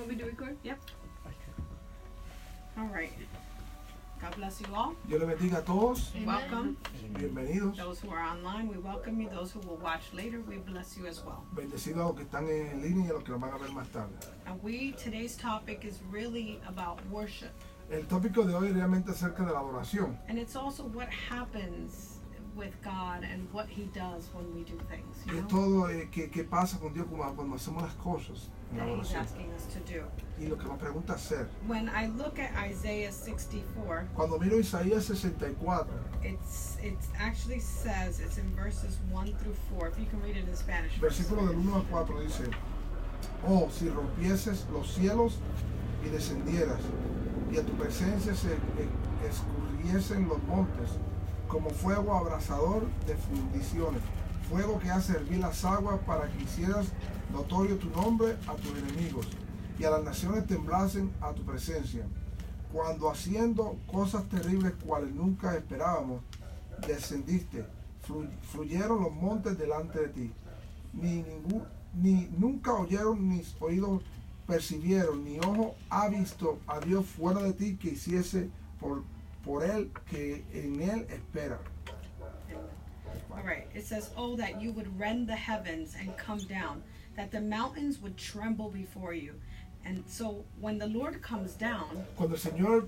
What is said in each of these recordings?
want me to record? Yep. All right. God bless you all. Dios le bendiga a todos. Amen. Welcome. Bienvenidos. Those who are online, we welcome you. Those who will watch later, we bless you as well. Bendecidos a los que están en línea y a los que lo van a ver más tarde. And today's topic is really about worship. El tópico de hoy es realmente acerca de la adoración. And it's also what happens with God and what He does when we do things. You know? Todo que pasa con Dios cuando hacemos las cosas en la That He's adoración. asking us to do. Y lo que nos pregunta hacer. When I look at Isaiah 64, Cuando miro Isaías 64, it actually says, it's in verses 1 through 4. If you can read it in Spanish. versículo del 1 al 4 dice: Oh, si rompieses los cielos y descendieras, y a tu presencia se escurriesen los montes, como fuego abrasador de fundiciones, fuego que hace hervir las aguas para que hicieras notorio tu nombre a tus enemigos, y a las naciones temblasen a tu presencia. Cuando haciendo cosas terribles cuales nunca esperábamos, descendiste, fluyeron los montes delante de ti. Ni nunca oyeron, ni oídos percibieron, ni ojo ha visto a Dios fuera de ti que hiciese por él que en él espera. All right, it says, oh, that you would rend the heavens and come down, that the mountains would tremble before you. And so when the Lord comes down, Cuando el Señor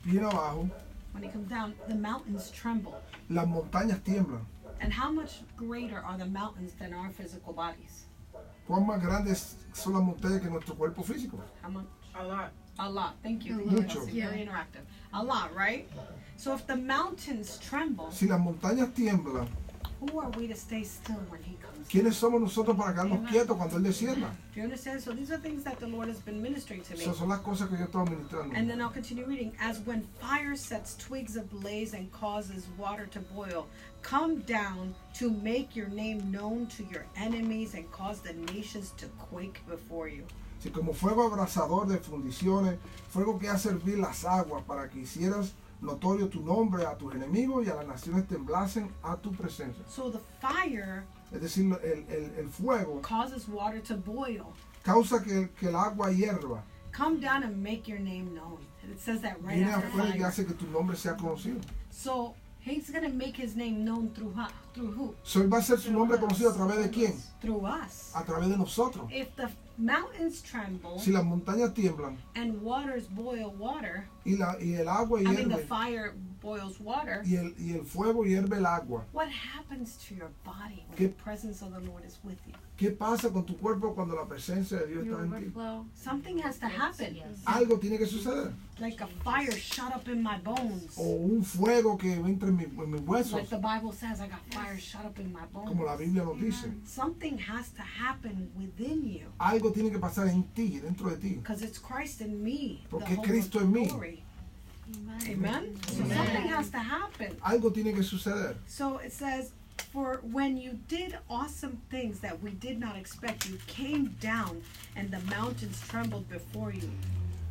viene abajo, when He comes down, the mountains tremble. las montañas tiemblan. And how much greater are the mountains than our physical bodies? ¿Cuán más grandes son las montañas que nuestro cuerpo físico? How much? A lot. A lot. Thank you. Mucho. That's very interactive. A lot, right? So if the mountains tremble, Si las montañas tiemblan, who are we to stay still when He comes? ¿quiénes somos nosotros para quedarnos quietos cuando Él descienda? Do you understand? So these are things that the Lord has been ministering to me. Esas son las cosas que yo estaba ministrando. And then I'll continue reading. As when fire sets twigs ablaze and causes water to boil, come down to make your name known to your enemies and cause the nations to quake before you. Si como fuego abrasador de fundiciones, fuego que hace hervir las aguas para que hicieras notorio tu nombre a tus enemigos y a las naciones temblasen a tu presencia. So the fire Es decir, el fuego causes water to boil. causa que el agua hierva. Come down and make your name known. And it says that right Viene after afuera y fire. hace que tu nombre sea conocido. So He's going to make His name known through who? So, Él va a ser su nombre conocido a través de quién? Through us. A través de nosotros. If the mountains tremble Si las montañas tiemblan and waters boil water, y el agua I mean the hierve fire boils water, y el fuego hierve el agua, what happens to your body when ¿Qué- the presence of the Lord is with you? ¿qué pasa con tu cuerpo cuando la presencia de Dios You está en ti? overflow. Something has to happen. Algo tiene que suceder. Like a fire shut up in my bones. O un fuego que entra en mis huesos, Like the Bible says, I got fire shut up in my como la bones. Biblia nos dice. Something has to happen within you. Algo tiene que pasar en ti, dentro de ti. Because it's Christ in me, the Porque es hope Cristo of en mí. glory. Amen? So something has to happen. Algo tiene que suceder. So it says, for when you did awesome things that we did not expect, you came down and the mountains trembled before you.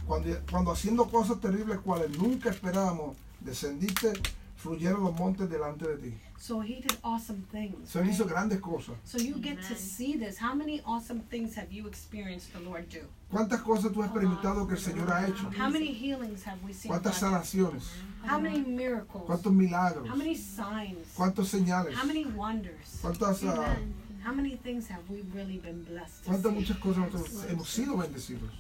Cuando haciendo cosas terribles cuales nunca esperábamos, descendiste, fluyeron los montes delante de ti. So He did awesome things. Se hizo Right? grandes cosas. So you get to see this. How many awesome things have you experienced the Lord do? ¿Cuántas cosas tú has experimentado que el Señor ha hecho? How many healings have we seen? ¿Cuántas God do? sanaciones? How many miracles? ¿Cuántos milagros? How many signs? ¿Cuántos señales? How many wonders? ¿Cuántas, How many things have we really been blessed to cuántas see? muchas cosas nosotros hemos sido bendecidos?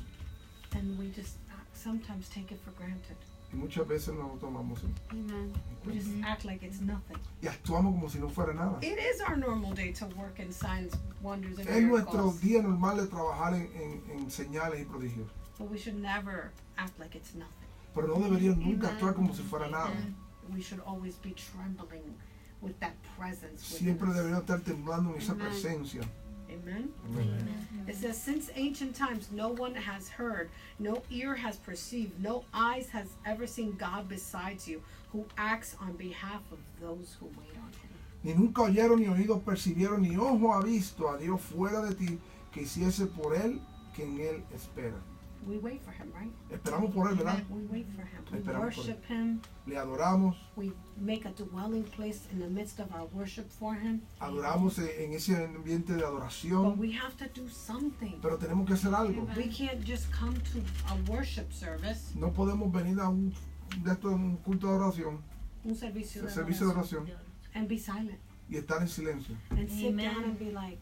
And we just sometimes take it for granted. Y muchas veces no lo tomamos Amen. We just act like it's nothing. y actuamos como si no fuera nada. It is our normal day to work in signs, wonders, and Es nuestro miracles. día normal de trabajar en señales y prodigios. But we should never act like it's nothing. Pero no deberíamos nunca actuar como si fuera nada. We should always be trembling with that presence Siempre within us. deberíamos estar temblando en esa Amen. presencia. Amen. Amén. It says, since ancient times, no one has heard, no ear has perceived, no eyes has ever seen God besides you, who acts on behalf of those who wait on Him. Ni nunca oyeron, ni oídos percibieron, ni ojo ha visto a Dios fuera de ti que hiciese por él que en él espera. We wait for him, right? Esperamos por él, ¿verdad? We wait for him. We Esperamos por worship him. Le adoramos, We make a dwelling place in the midst of our worship for him. adoramos en ese ambiente de But adoración, we have to do something. pero tenemos que hacer algo. We can't just come to a worship service, No podemos venir a un culto de oración, un servicio de servicio de oración, oración, and be silent y estar en silencio. and sit Amen. down and be like,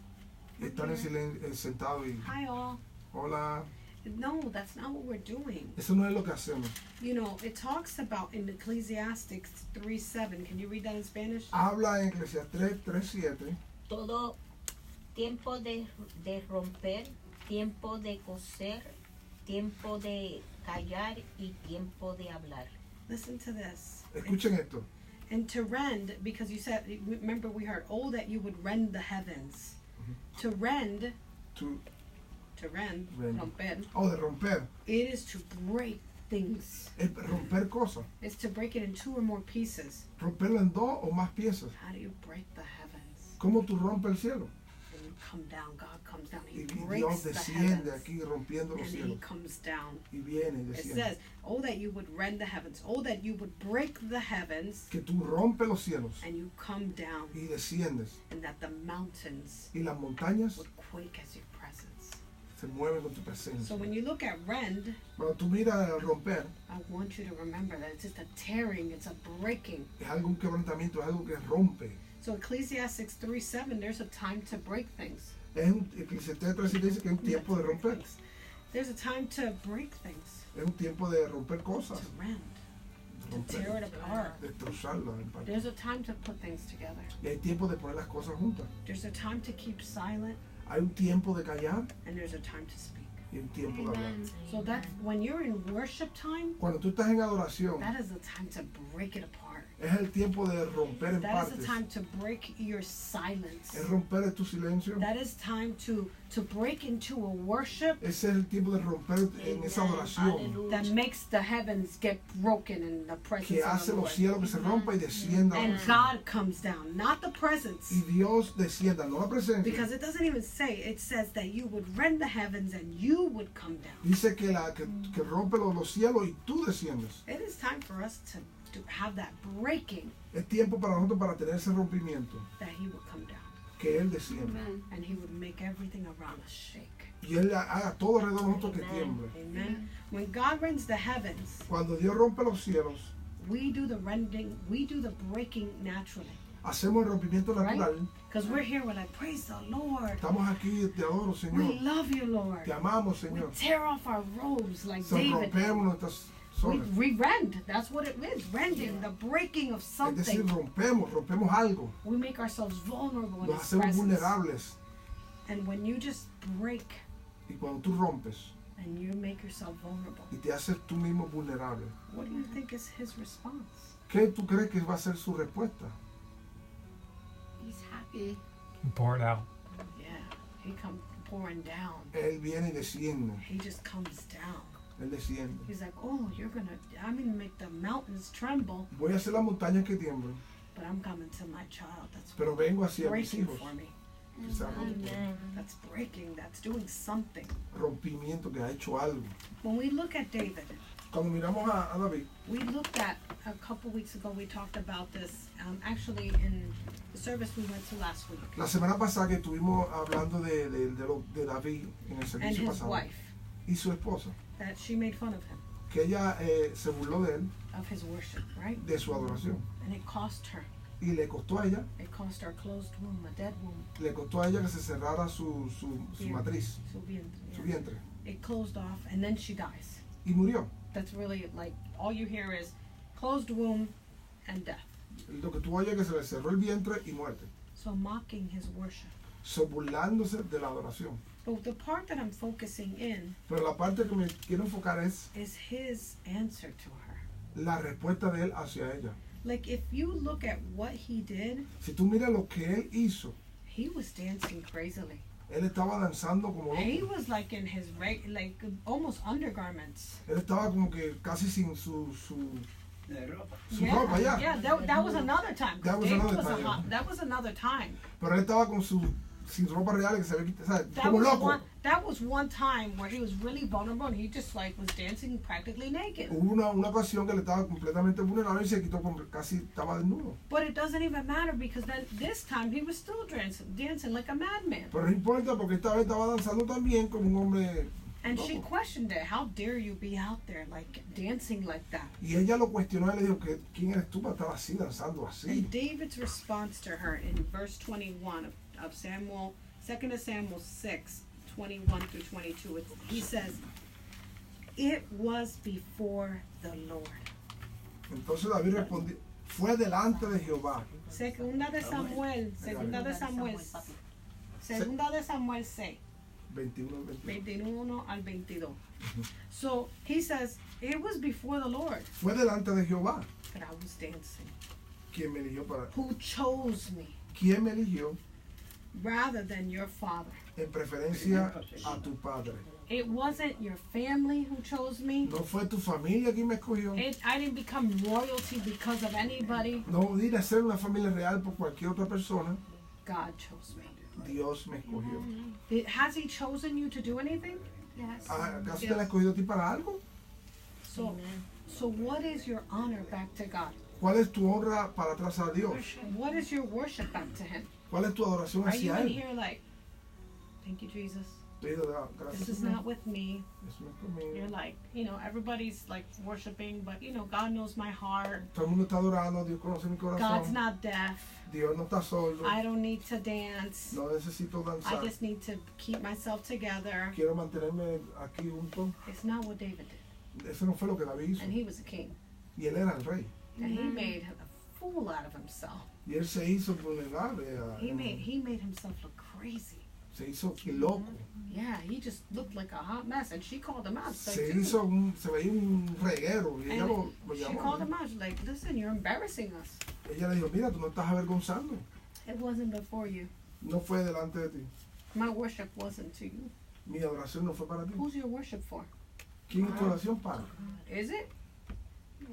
Y estar en silencio, sentado y, hi all. hola. No, that's not what we're doing. Eso no es lo que hacemos. You know, it talks about in Ecclesiastes 3:7. Can you read that in Spanish? Habla en Eclesiastés 3:7. Todo tiempo de romper, tiempo de coser, tiempo de callar y tiempo de hablar. Listen to this. Escuchen esto. And to rend, because you said, remember we heard, oh, that you would rend the heavens. To rend, To- rend, Rend. romper, O de romper. it is to break things. Es romper cosas. It's to break it in 2 or more pieces. Romperlo en 2 o más piezas. How do you break the heavens? ¿Cómo tú rompes el cielo? And you come down, God comes down, He Y breaks Dios the desciende heavens. aquí rompiendo And los He cielos. comes down. Y viene y It desciende. says, oh, that you would rend the heavens. Oh, that you would break the heavens Que tú rompes los cielos and you come down. y desciendes. And that the mountains Y las montañas would quake as your presence. se mueven con tu presencia. So when you look at rend, Cuando tú miras el romper, I want you to remember that it's just a tearing, it's a breaking. es algo, un quebrantamiento, es algo que rompe. So Ecclesiastes 3:7, there's a time to break things. Es un, Eclesiastés 3:7 dice que es un tiempo de romper. There's a time to break things, Es un tiempo de romper to cosas, rend, to tear romper, it apart. destrozarlas en parte. There's a time to put things together. Y hay tiempo de poner las cosas juntas. There's a time to keep silent, Hay un tiempo de callar and there's a time to speak. y un tiempo de hablar. So that's when you're in worship time, Cuando tú estás en adoración, that is the time to break it apart. es el tiempo de romper en That is the partes. time to break your silence. Es romper tu silencio. That is time to break into a worship Ese es el tiempo de romper en esa adoración that makes the heavens get broken in the presence que of hace the los Lord. cielos que se rompa y descienda. And God comes down, not the presence. Y Dios descienda, no la presencia. Because it doesn't even say, it says that you would rend the heavens and you would come down. Dice que rompe los cielos y tú desciendes. It is time for us to have that breaking, Es tiempo para nosotros para tener ese rompimiento, that He would come down que Él descienda. and He would make everything around us shake. Y Él haga todo alrededor de nosotros que tiemble. Amen. When God rends the heavens, Cuando Dios rompe los cielos, we do the rending, we do the breaking naturally. hacemos el rompimiento Right? natural. Because we're here, we're like, praise the Lord. Estamos aquí, te adoro, We Señor. love you, Lord. Te amamos, We Señor. tear off our robes like So David did. rompemos nuestras zonas. We rend. That's what it is. Rending, the breaking of Es decir, something. rompemos algo. We make ourselves vulnerable in Nos His hacemos presence. vulnerables. And when you just break Y cuando tú rompes and you make yourself vulnerable, y te haces tú mismo vulnerable, what do you think is His response? ¿qué tú crees que va a ser su respuesta? He's happy. Pour it out. Yeah, He comes pouring down. Él viene y desciende. He just comes down. Él desciende. He's like, oh, I'm gonna make the mountains tremble, Voy a hacer las montañas que tiemblen, but I'm coming to my child. That's pero vengo hacia mis breaking hijos. for me. Que se ha roto. Amen. That's breaking. That's doing something. Rompimiento que ha hecho algo. When we look at David, Cuando miramos a David, we looked at a couple weeks ago. We talked about this. Actually, in the service we went to last week, la semana pasada que estuvimos hablando de David en el and servicio his pasado, wife, y su esposa, that she made fun of him, que ella se burló de él, of his worship, right? de su adoración, And it cost her. y le costó a ella, It cost her a closed womb, a dead womb. le costó a ella que se cerrara su Yeah. matriz, Su vientre, su yeah. vientre, It closed off, and then she dies. y murió. That's really like all you hear is closed womb and death. Lo que tuvo a ella que se le cerró el vientre y muerte, So mocking his worship. so burlándose de la adoración. But the part that I'm focusing in Pero la parte que me quiero enfocar es is his answer to her. la respuesta de él hacia ella. Like if you look at what he did, Si tú miras lo que él hizo, he was dancing crazily. él estaba danzando como He loco. was like in his like almost undergarments. Él estaba como que casi sin su Yeah, ropa ya. yeah. That was another time. 'cause That was David another was a time, hot- yeah. that was another time. Pero él estaba con su sin ropa real, que se ve ¿sabes? That Como was loco. that was one time where he was really vulnerable and he just like was dancing practically naked. Hubo una ocasión que le estaba completamente vulnerable y se quitó, casi estaba desnudo. But it doesn't even matter because then this time he was still dancing like a madman. Pero no importa porque esta vez estaba danzando también como un hombre And she loco. questioned it. How dare you be out there like dancing like that? Y ella lo cuestionó y le dijo, ¿quién eres tú para estar así, danzando así? And David's response to her in verse 21 of Samuel, 2 Samuel 6, 21 through 22, he says, it was before the Lord. Entonces David respondió, fue delante de Jehová. Segunda de Samuel 6, 21 al 22. So he says, it was before the Lord Fue delante de Jehová. that I was dancing. ¿Quién me eligió para? Who chose me ¿Quién me eligió rather than your father? en preferencia a tu padre? It wasn't your family who chose me. No fue tu familia quien me escogió. I didn't become royalty because of anybody. No vine a ser una familia real por cualquier otra persona. God chose me. Dios me escogió. Has he chosen you to do anything? Yes. ¿Acaso te la ha escogido a ti para algo? So what is your honor back to God? ¿Cuál es tu honra para atrás a Dios? What is your worship back to him? ¿Cuál es tu adoración Are you hacia in Él? here like, thank you, Jesus. Te digo, gracias, This is Señor. not with me. Eso no es conmigo. You're like, everybody's like worshiping, but God knows my heart. Todo el mundo está adorando, Dios conoce mi God's corazón. not deaf. Dios no está sordo. I don't need to dance. No necesito I danzar. just need to keep myself together. Quiero mantenerme aquí junto. It's not what David did. Eso no fue lo que David hizo. And he was a king. Y él era el rey. And he made a fool out of himself. Y él se hizo vulnerable. He made himself look crazy. Se hizo loco. Yeah, he just looked like a hot mess. And she called him out. Se veía un reguero. Y ella And lo she llamó. called him out. She's like, listen, you're embarrassing us. Ella le dijo, mira, tú no estás avergonzando. It wasn't before you. No fue delante de ti. My worship wasn't to you. Mi adoración no fue para ti. Who's your worship for? ¿Quién es tu oración para? Is it?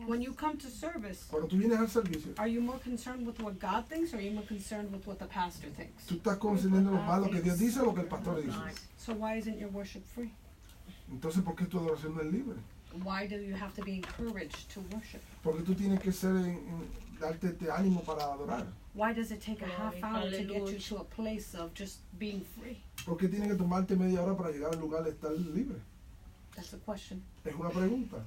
When you come to service, Cuando tú vienes al servicio, are you more concerned with what God thinks or are you more concerned with what the pastor thinks? tú estás considerando lo que Dios dice o lo que el pastor dice. So why isn't your worship free? Entonces, ¿por qué tu adoración no es libre? Why do you have to be encouraged to worship? Porque tú tienes que ser darte este ánimo para adorar. Why does it take a half hour to get you Hallelujah. to a place of just being free? ¿Por qué tiene que tomarte media hora para llegar al lugar de estar libre? That's a question. Es una pregunta.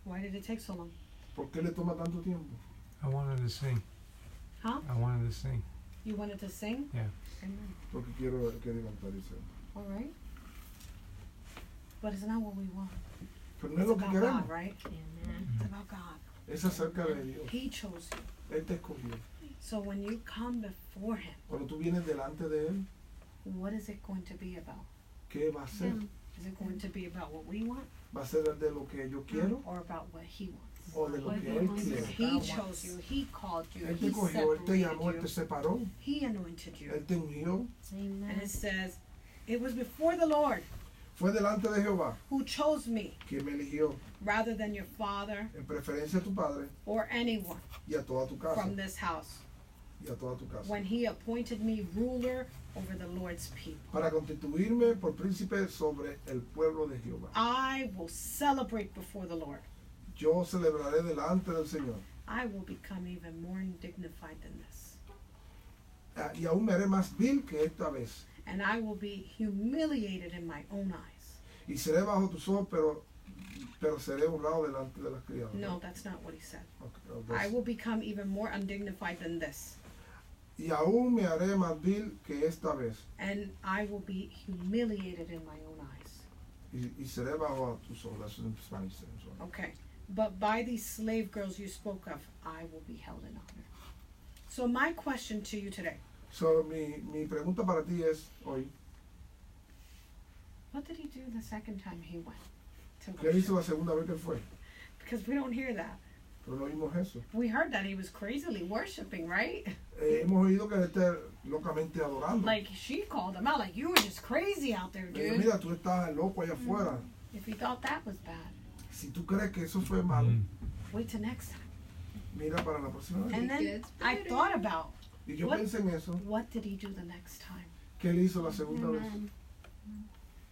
Why did it take so long? ¿Por qué le toma tanto tiempo? I wanted to sing. Huh? I wanted to sing. You wanted to sing? Yeah. Amen. Porque quiero cantar y ser. All right. But it's not what we want. Pero no es It's lo que about queremos. God, right? It's about God. Es acerca de Dios. He chose you. Él te escogió. So when you come before Him, Cuando tú vienes delante de Él, what is it going to be about? ¿qué va a ser? Is it going to be about what we want ¿Va a ser de lo que yo quiero or about what He wants? o de lo que Él quiere? He chose you. He called you. Él te He cogió, Él te llamó, Él separated te you. separó, He anointed you. Él te ungió. And it says, it was before the Lord Fue delante de Jehová who chose me quien me eligió rather than your father en preferencia a tu padre or anyone y a toda tu casa. from this house Y a toda tu casa. when He appointed me ruler over the Lord's people. Para constituirme por príncipe sobre el pueblo de Jehová. I will celebrate before the Lord. Yo celebraré delante del Señor. I will become even more dignified than this. Y aún me haré más vil que esta vez. And I will be humiliated in my own eyes. Y seré bajo tus ojos, pero seré honrado delante de las criadas. No, that's not what He said. Okay, I will become even more undignified than this. Y aún me haré más vil que esta vez. And I will be humiliated in my own eyes. Y seré bajo tus ojos. That's in Spanish. Sorry. Okay. But by these slave girls you spoke of, I will be held in honor. So my question to you today, So, mi pregunta para ti es hoy, what did He do the second time He went to ¿qué hizo worship? la segunda vez que fue? Because we don't hear that. Pero no oímos eso. We heard that He was crazily worshiping, right? Hemos oído que él está locamente adorando. Like she called him out, like you were just crazy out there, Le digo, dude. mira, tú estás loco allá afuera. If you thought that was bad, Si tú crees que eso fue malo, wait till next time. mira para la próxima vez. And then I thought about Y yo What? pensé en eso. What did he do the next time? ¿Qué él hizo la segunda vez?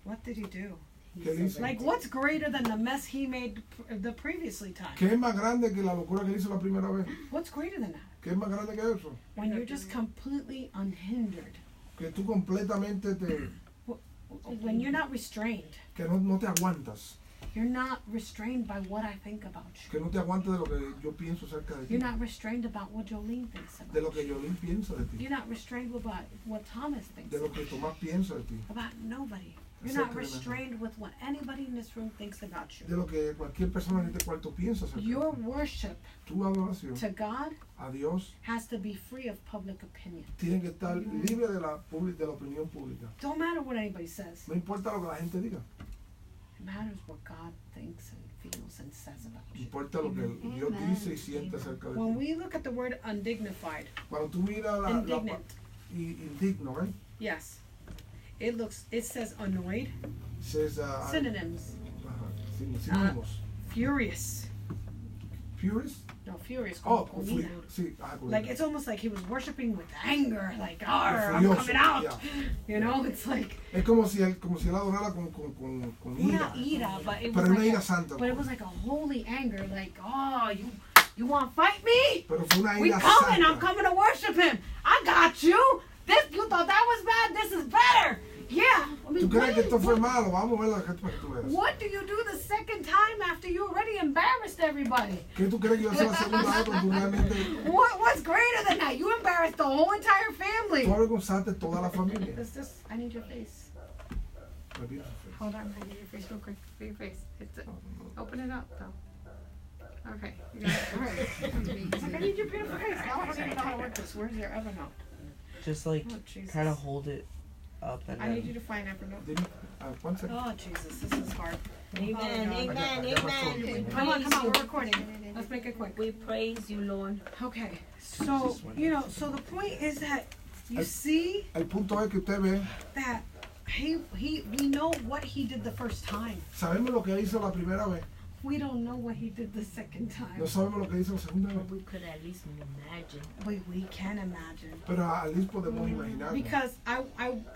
What did he do? ¿Qué él hizo? Like, what's greater than the mess he made the previously time? ¿Qué es más grande que la locura que él hizo la primera vez? What's greater than that? ¿Qué es más grande que eso? When you're just completely unhindered. Que tú completamente When you're not restrained. que no te aguantas. You're not restrained by what I think about you. Que no te aguantas de lo que yo pienso acerca de ti. You're not restrained about what Jolene thinks De lo about que you. Yolín piensa de ti. You're not restrained about what Thomas thinks De lo about que you. Tomás piensa de ti. About nobody. You're Acerca not de restrained with what anybody in this room thinks about De you. lo que cualquier persona en este cuarto piensa acerca Your de ti. worship Tu adoración to God a Dios has to be free of public opinion. tiene que estar libre de la opinión pública. Don't matter what anybody says. No importa lo que la gente diga. It matters what God thinks and feels and says about you. Importa lo que Dios dice y siente acerca de When ti. we look at the word undignified, Cuando tú miras la indignant, indigno, ¿ves? yes, it says annoyed, Says, synonyms, sinónimos. furious, Furious? no, furious, Oh, como con ira. sí. Like, it's almost like he was worshiping with anger, like, "Arr, I'm Furioso, coming out." yeah. You know, it's like Es como si él adorara con ira. una ira, but it was Pero una like ira santa. but it was like a holy anger, like, "Oh, you want to fight me? Pero fue una We ira coming, santa. I'm coming to worship him. I got you. You thought that was bad, this is better. Yeah. I mean, ¿Tú crees que esto fue what, malo? Vamos a ver la gente para que tú veas. what do you do the second time after you already embarrassed everybody? ¿Qué tú crees que iba a hacer la segunda vez cuando tú realmente What's greater than that? You embarrassed the whole entire family. tú avergonzaste toda la familia? I need your face. Repite. Hold on, I need your face real quick. Your face. Open it up, though. Okay. You got it. All right. I need your beautiful face. Now I don't even know how to work this. Where's your Evernote? Just like Oh, Jesus. try to hold it up and I then need you to find Evernote. Dime, one second. Oh, Jesus, this is hard. Amen, Oh, God. amen, amen. We Come on, praise we're you. recording. Let's make it quick. We praise you, Lord. Okay, so, so the point is that you see El punto es que usted ve, that we know what he did the first time. sabemos lo que hizo la primera vez, We don't know what he did the second time. no sabemos lo que hizo la segunda vez, We could at least imagine. We can imagine. pero al least podemos imaginar. Because I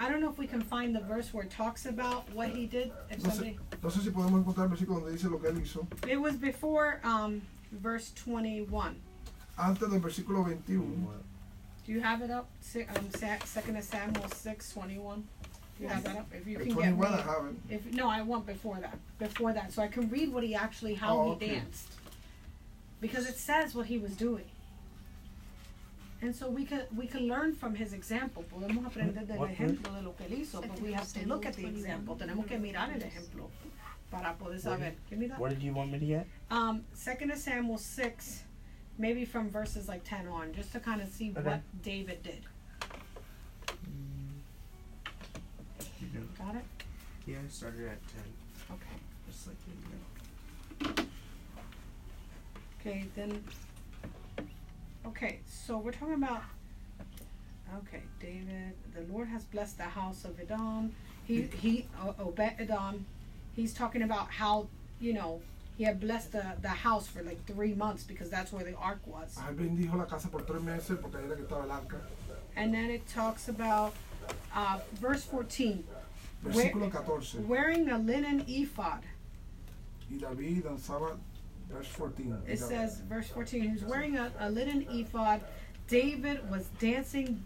don't know if we can find the verse where it talks about what he did. If somebody, No sé si podemos encontrar el versículo donde dice lo que él hizo. it was before verse 21. Antes del versículo 21. Do you have it up? 2 Samuel 6:21. Do you have that up? If you El can get 21 me. I have it. No, I want before that, so I can read what he actually how Oh, he okay. danced, because it says what he was doing, and so we can learn from his example. Podemos aprender del What ejemplo de lo que él hizo, but we have to look at the example. Tenemos que mirar el ejemplo para poder saber. Give me that. what did you want me to get? 2 Samuel 6, maybe from verses like 10 on, just to kind of see Okay. what David did. Got it? Yeah, I started at 10. Okay. Just like in Okay, then. Okay, so we're talking about. Okay, David. The Lord has blessed the house of Edom. Obed Edom. He's talking about how he had blessed the house for like 3 months because that's where the ark was. Él bendijo la casa por 3 meses porque ahí era que estaba el arca. And then it talks about verse 14. Versículo 14. Wearing a linen ephod. Y David danzaba, verse 14. It says, verse 14, he was wearing a linen ephod. David was dancing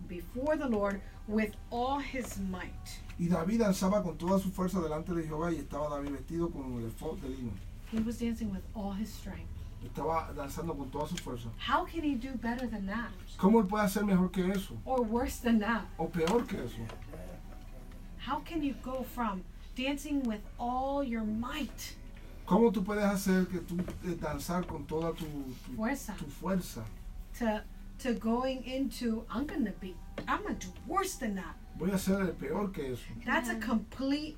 before the Lord with all his might. Y David danzaba con toda su fuerza delante de Jehová y estaba David vestido con el efod de lino. He was dancing with all his strength. Estaba danzando con toda su fuerza. How can he do better than that? ¿Cómo él puede hacer mejor que eso? Or worse than that? O peor que eso. How can you go from dancing with all your might, ¿Cómo tú puedes hacer que tú danzar con toda tu fuerza, fuerza? to going into, I'm gonna do worse than that? Voy a hacer el peor que eso. That's a complete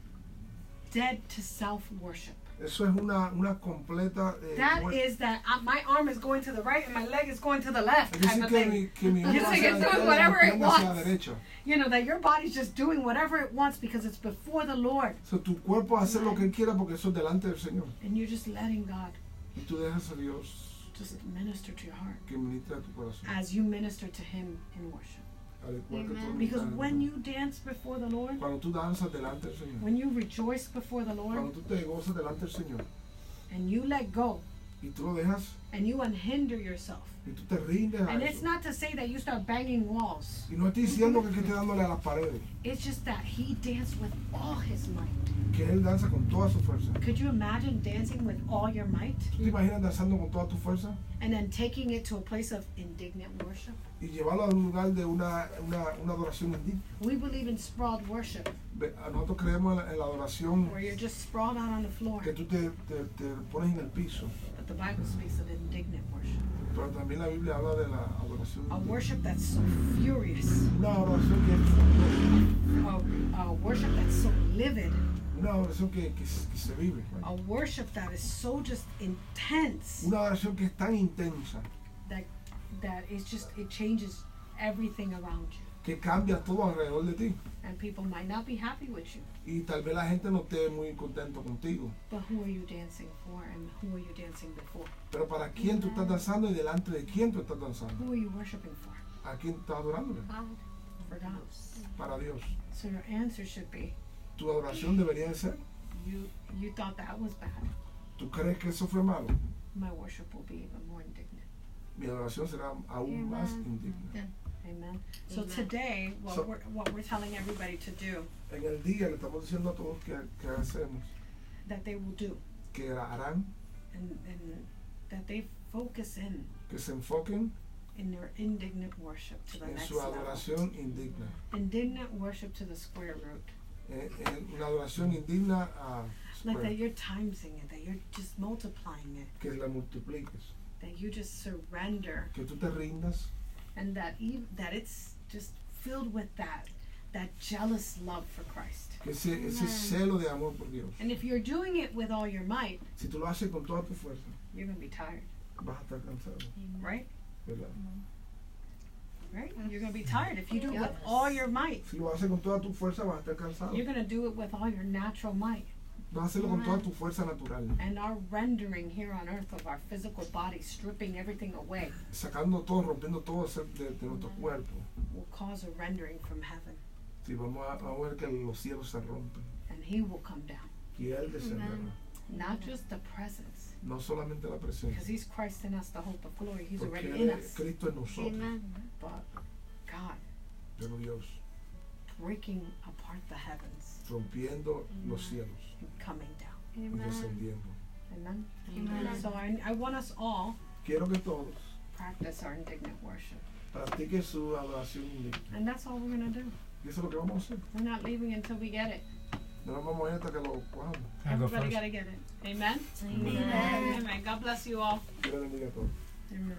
dead to self-worship. Eso es una completa... That is that my arm is going to the right and my leg is going to the left Es type decir, of que thing. mi It's hombro like hacia it's la doing izquierda, whatever mi it pierna hacia la wants. derecha. You know, that your body's just doing whatever it wants because it's before the Lord. So, tu cuerpo hace lo que quiera porque eso es delante del Señor. And you're just letting God Y tú dejas a Dios Just minister to your heart que ministre a tu corazón. as you minister to Him in worship. Al igual que tú Amen. Because ministras, when you dance before the Lord, cuando tú danzas delante del Señor, when you rejoice before the cuando Lord, tú te gozas delante del Señor and you let go, y tú lo dejas and you unhinder yourself. y tú te rindes a And it's eso. not to say that you start banging walls. Y no estoy diciendo que esté dándole a las paredes, It's just that He danced with all His might. que Él danza con toda su fuerza. Could you imagine dancing with all your might ¿Tú te imaginas danzando con toda tu fuerza and then taking it to a place of indignant worship? y llevarlo a un lugar de una adoración indigna? We believe in sprawled worship, Nosotros creemos en la adoración where you're just sprawled out on the floor. que tú te pones en el piso, But the Bible speaks of indignant worship. pero también la Biblia habla de la adoración A indigna. worship that's so furious. Una adoración que es A worship that's so livid. una adoración que se vive. A worship that is so just intense Una adoración que es tan intensa that it's just, it changes everything around you. que cambia todo alrededor de ti. And people might not be happy with you. Y tal vez la gente no esté muy contento contigo. But who are you dancing for and who are you dancing before? Pero para quién tú estás danzando y delante de quién tú estás danzando. Who are you worshiping for? ¿A quién estás adorándole? For God. Para Dios. So your answer should be, Tu adoración debería de ser. you thought that was bad. ¿Tú crees que eso fue malo? My worship will be even more indignant. Mi adoración será aún más indigna. Amen. So Amen. today, So- what we're telling everybody to do, En el día le estamos diciendo a todos que hacemos, that they will do, que harán, and that they focus que se enfoquen in their indignant worship to the en next su level. adoración indigna. Indignant worship to the square root. En una adoración indigna a Like that you're timesing it, that you're just multiplying it, que la multipliques, that you just surrender, que tú te rindas and that it's just filled with that jealous love for Christ. que ese celo de amor por Dios. And if you're doing it with all your might, Si tú lo haces con toda tu fuerza, you're going to be tired, vas a estar cansado, right? ¿verdad? Right? You're going to be tired if you do it with all your might. Si lo haces con toda tu fuerza, vas a estar cansado. You're going to do it with all your natural might. Vas a hacerlo con toda tu fuerza natural, And our rendering here on earth of our physical body, stripping everything away, sacando todo, rompiendo todo de nuestro cuerpo. will cause a rendering from heaven. Si vamos a ver que los cielos se rompen And He will come down. y Él descenderá. Not just the presence, No solamente la because presencia, He's Christ in us, the hope of glory. He's porque already Él in es us. Cristo en nosotros, But God pero Dios breaking apart the heavens rompiendo los cielos and coming down. y descendiendo. Amen? Amen. So I want us all Quiero que todos practice our indignant worship. practiquen su adoración indigna. And that's all we're going to do. Y eso es lo que vamos a hacer. We're not leaving until we get it. No nos vamos a ir hasta que lo cojamos. Can I go Everybody first? got to get it. Amen? Amen. Amen. God bless you all. Dios les bendiga a todos. Amen.